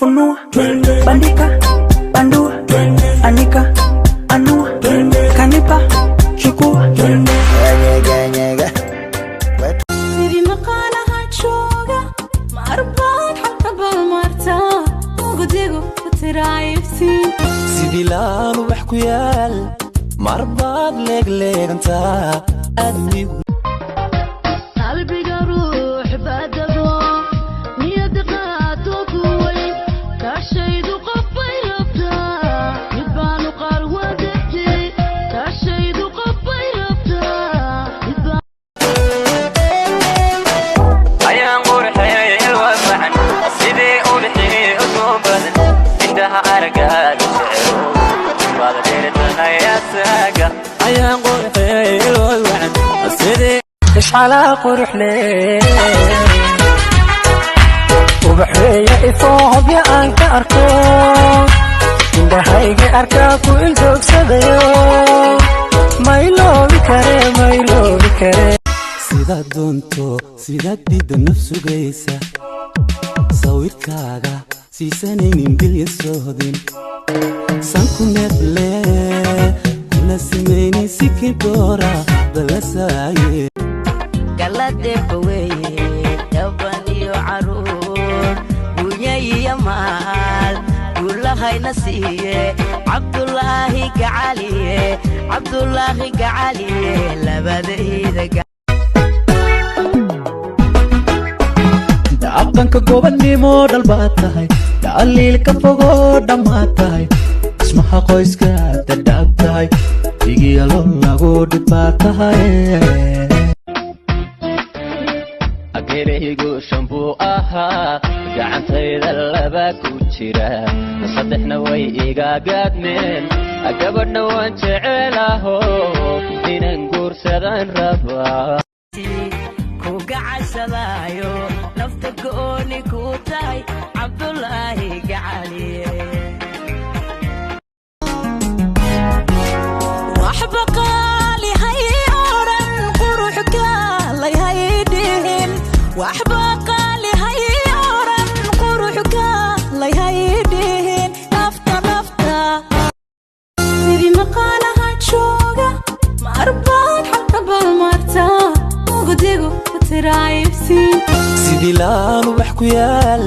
funua, bandika, bandua, anika, anua, kanipa, chukua. Sidi maqalaha jooga marbaad halka balmarta ugudigu kutirayftiin sidi laan wax ku yaal marbaad leegleeganta admigu qalbiga ruux badabo niyad qaado kuway kaashaydu qofay rabtaa mid baanu qalwadagtay kaashaydu qofay rabtaa mid baan ayaan qurxay ilwaasan sidii u dhixii u soo badan intaha aragaaga jecel baad dheeratanay asaga ayaan qurxay ilwaasan sidii ishcala qurux leh ubaxweeye ifoob ya aan ka arko indhahayga arkaa ku iljoogsadayo mayloobi kare sidaad doonto sidaad diidda nafsugaysa sawirkaaga siisanaynin bilya sohdin sanku neefle kuna samaynin sikidoora balasaaye galadeba weeye dhaban iyo caruur gunya iyo maal guulahayna siiye cabdulaahi gacaliye labadayda dhaqanka gobannimo dhalbaad tahay dhaliil ka fogoo dhammaad tahay ismaha qoyska dadhaab tahay digiyalo lagu dhibaad tahay ageeraygu shambuu ahaa gacantayda laba ku jira saddexna way iga gaadmeen gabadhna waan jecelaho inaan guursadan rabaa ku gacashadayo nafta gooni ku tahay cabdulaahi gacaliye waxba qaali hay oran quruxka lay haydin waxba qaali hay oran quruxka lay haydin nafta sidi maqalaha jooga marbaad halka balmarta ugudigu kutirayftiin sidi laan wax ku yaal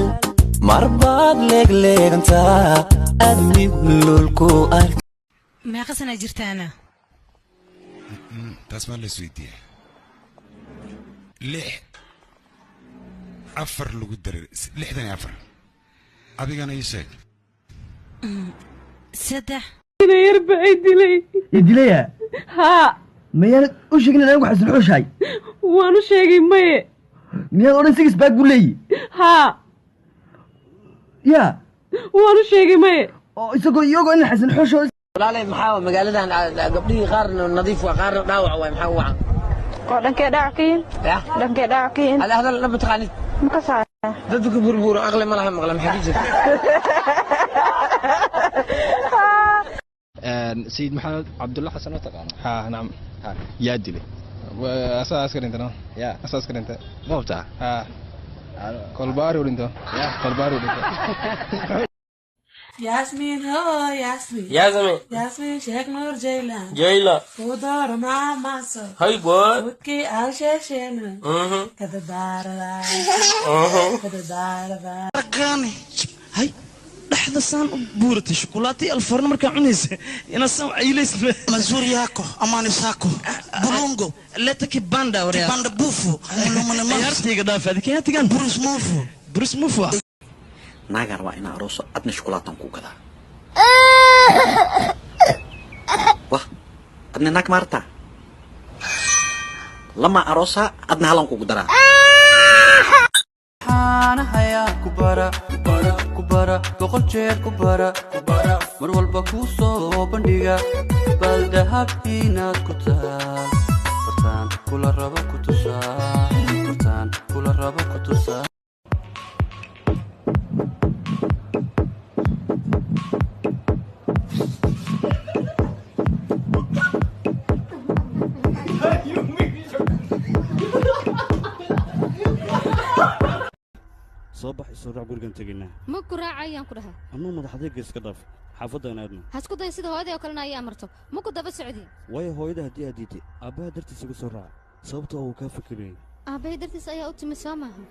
marbaad leegleeganta admigu lulku ark meeqa sana jirtaana taas ma la isweydiiya 4 lagu daray 64 adigana ii sheeg 3 yarba ay dilaya haa miyaanad u sheegin inaan wax isla xushay waan u sheegay maye miyaad odhan sigis baag buu leeyi haa yaa waan u sheegay maye oo iyagoo in xasan xusho walaalay maxaa magaaladan gabdhihii qaar nadiif waa qaar dhaawac waay maxaa wacan oo dhankee dhaawaciin dhankee dhaawaciin ala hadal lama taqaanid ma ka saa dadku burburo aqli ma laha maqla maxaa jirta سيد محمد عبد الله حسن وتقانا ها نعم ها يا دلي واساس كرنت نو يا اساس كرنت موتا ها كولباري ولنتو يا كولباري ولنتو ياسمين هو ياسمين شيخ نور جيلان ودار مع ماسو هاي بوي وكي عالشاشينا كذا دارا ركاني هاي لحظة سان بورتي شوكولاتي الفرن مركا عنيس أنا سام عيليس مزور ياكو أماني ساكو بلونغو لا تكي باندا وريا باندا بوفو ما يرتي قدام فادي كي هتيجان بروس موفو ناقر وإنا أروسو أدنى شوكولاتة كوكدا واه أدنى ناك مارتا لما أروسا أدنى هلان كوكدرا أنا هيا كبارا بقول شيء كبارا مر والبكوسو بنديجا بالذهب هنا كتاب برتان كل الربا كتوسا برتان كل الربا كتوسا صباح soo raac gurigan tegaynaa ma ku raacayaan ku dhahay annuu madaxdayga iska dhaaf xaafadda aan aadno ha isku dayin sida hooyaday oo kalena ayaa amarto ma ku daba socdin waayo hooyada haddii aad diidtay aabbaha dartiisa uga soo raaca sababtoo uu kaa fikirayay aabbahay dartiis ayaa u timi soo maaha